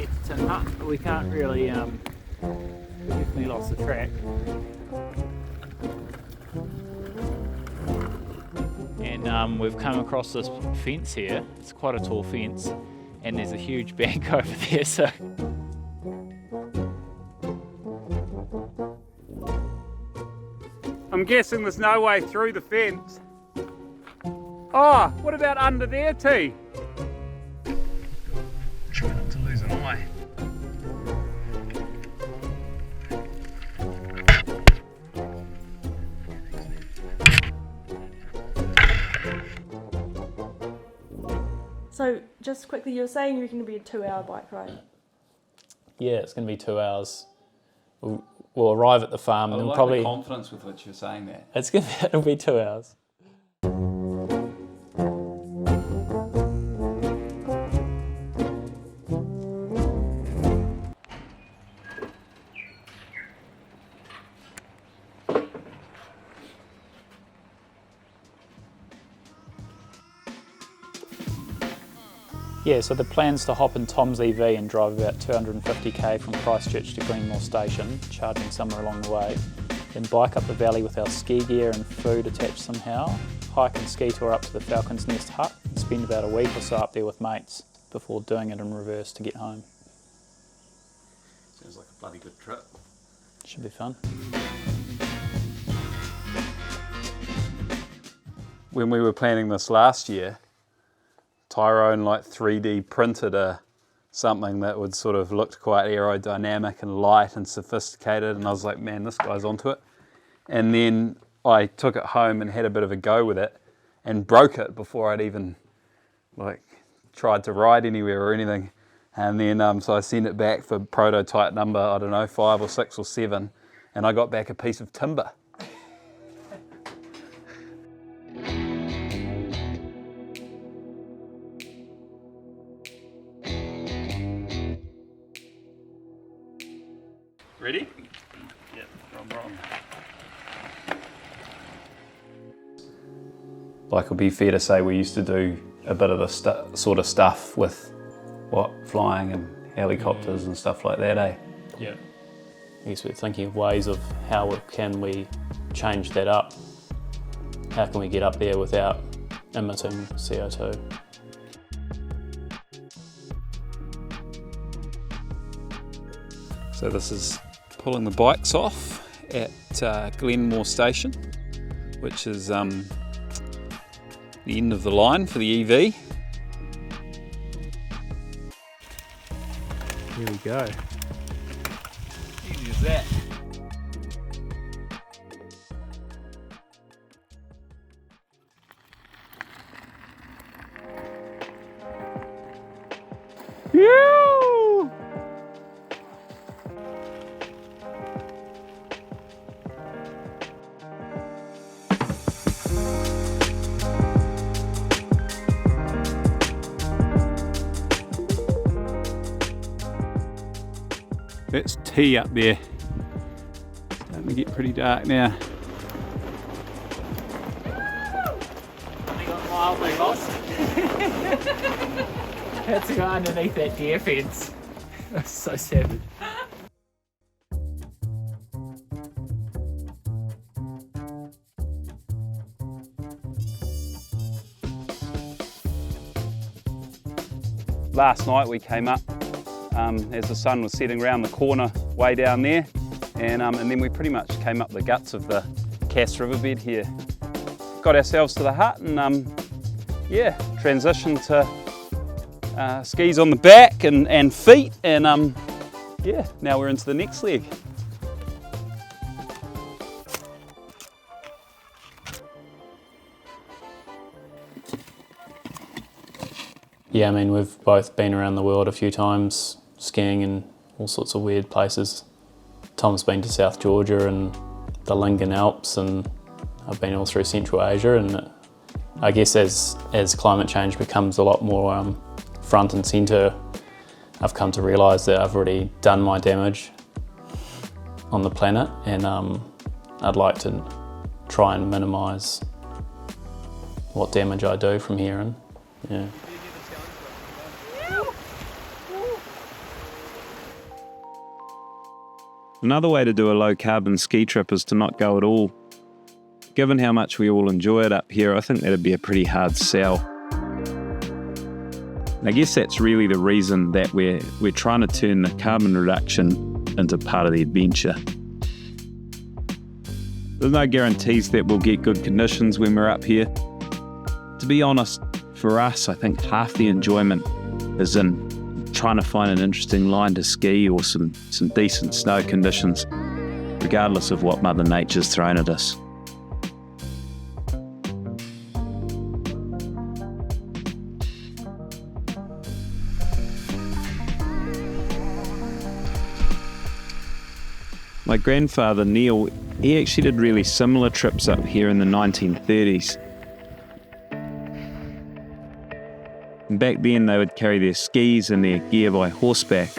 get to Tin Hut, but we can't really, definitely lost the track. And we've come across this fence here. It's quite a tall fence, and there's a huge bank over there, so. I'm guessing there's no way through the fence. Oh, what about under there too? Try not to lose an eye. So, just quickly, you were saying you're going to be a 2-hour bike ride. Yeah, it's going to be 2 hours. We'll arrive at the farm I and like probably. The confidence with which you're saying that. It'll be 2 hours. Yeah, so the plan's to hop in Tom's EV and drive about 250k from Christchurch to Greenmore Station, charging somewhere along the way. Then bike up the valley with our ski gear and food attached somehow, hike and ski tour up to the Falcon's Nest hut, and spend about a week or so up there with mates before doing it in reverse to get home. Sounds like a bloody good trip. Should be fun. When we were planning this last year, Tyrone 3D printed something that would sort of looked quite aerodynamic and light and sophisticated, and I was like, man, this guy's onto it. And then I took it home and had a bit of a go with it and broke it before I'd even tried to ride anywhere or anything. And then so I sent it back for prototype number, I don't know, 5 or 6 or 7, and I got back a piece of timber. Ready? Yep, wrong. Like, it'll be fair to say we used to do a bit of the sort of stuff with flying and helicopters and stuff like that, eh? Yeah. I guess we're thinking of ways of how can we change that up. How can we get up there without emitting CO2? So this is pulling the bikes off at Glenmore Station, which is the end of the line for the EV. Here we go. Easy as that. Yoo! That's tea up there. Starting to get pretty dark now. They got mildly lost. Had to go underneath that deer fence. That's so savage. Last night we came up as the sun was setting around the corner way down there, and then we pretty much came up the guts of the Cass riverbed here. Got ourselves to the hut and yeah, transitioned to skis on the back and feet, and yeah, now we're into the next leg. Yeah, I mean, we've both been around the world a few times, skiing in all sorts of weird places. Tom's been to South Georgia and the Lincoln Alps, and I've been all through Central Asia, and I guess as climate change becomes a lot more front and centre, I've come to realise that I've already done my damage on the planet, and I'd like to try and minimise what damage I do from here in. Yeah. Another way to do a low carbon ski trip is to not go at all. Given how much we all enjoy it up here, I think that'd be a pretty hard sell. And I guess that's really the reason that we're trying to turn the carbon reduction into part of the adventure. There's no guarantees that we'll get good conditions when we're up here. To be honest, for us, I think half the enjoyment is in trying to find an interesting line to ski or some decent snow conditions, regardless of what Mother Nature's thrown at us. My grandfather, Neil, he actually did really similar trips up here in the 1930s. And back then they would carry their skis and their gear by horseback.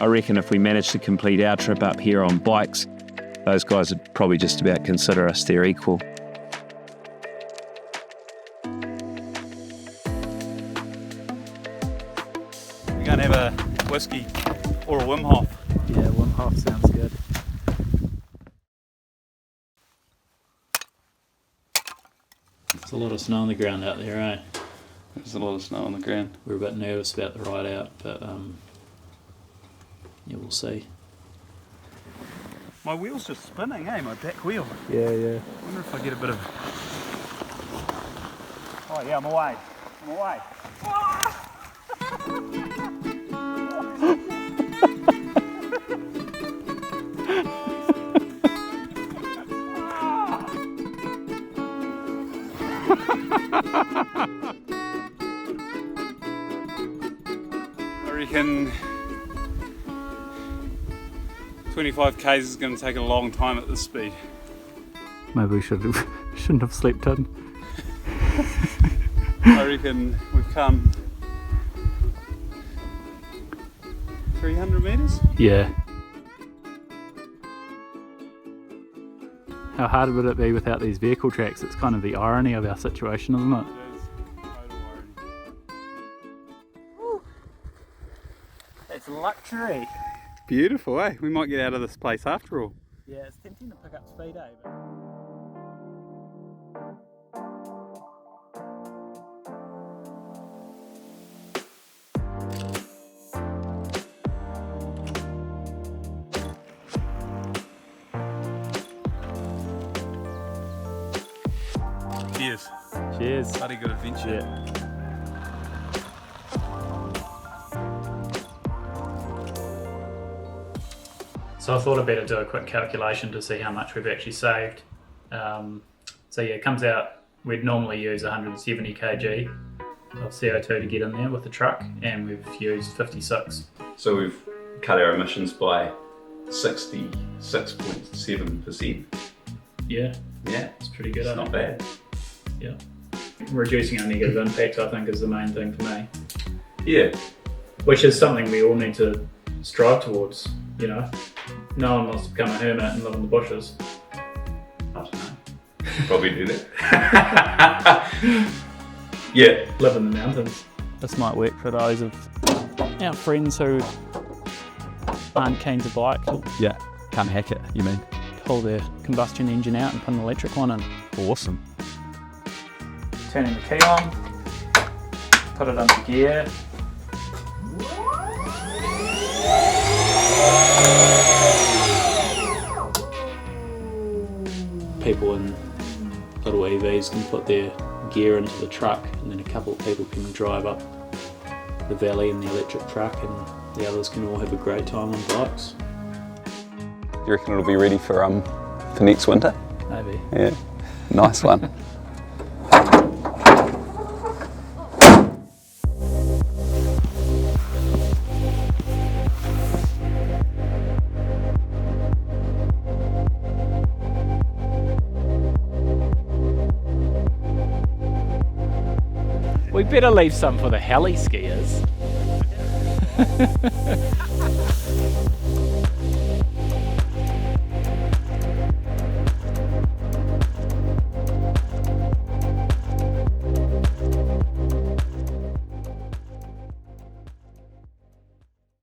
I reckon if we managed to complete our trip up here on bikes, those guys would probably just about consider us their equal. We're going to have a whiskey or a Wim Hof. Yeah, Wim Hof sounds good. There's a lot of snow on the ground out there, eh? There's a lot of snow on the ground. We're a bit nervous about the ride out, but yeah, we'll see. My wheel's just spinning, eh? My back wheel. Yeah. I wonder if I get a bit of... Oh yeah, I'm away. I reckon 25 k's is going to take a long time at this speed. Maybe we shouldn't have slept in. I reckon we've come 300 metres? Yeah. How hard would it be without these vehicle tracks? It's kind of the irony of our situation, isn't it? It is total irony. It's luxury. Beautiful, eh? We might get out of this place after all. Yeah, it's tempting to pick up speed, eh? But... Cheers. Cheers. Bloody good adventure. Yeah. So I thought I'd better do a quick calculation to see how much we've actually saved. So yeah, it comes out, we'd normally use 170 kg of CO2 to get in there with the truck, and we've used 56. So we've cut our emissions by 66.7%. Yeah, Yeah, it's pretty good. it's not bad. Yeah. Reducing our negative impact, I think, is the main thing for me. Yeah, Which is something we all need to strive towards, you know. No one wants to become a hermit and live in the bushes. I don't know. Probably do that. Yeah. Live in the mountains. This might work for those of our friends who aren't keen to bike. Yeah, can't hack it, you mean? Pull their combustion engine out and put an electric one in. Awesome. Turning the key on, put it under gear. People in little EVs can put their gear into the truck, and then a couple of people can drive up the valley in the electric truck, and the others can all have a great time on bikes. You reckon it'll be ready for next winter? Maybe. Yeah, nice one. We better leave some for the heli skiers.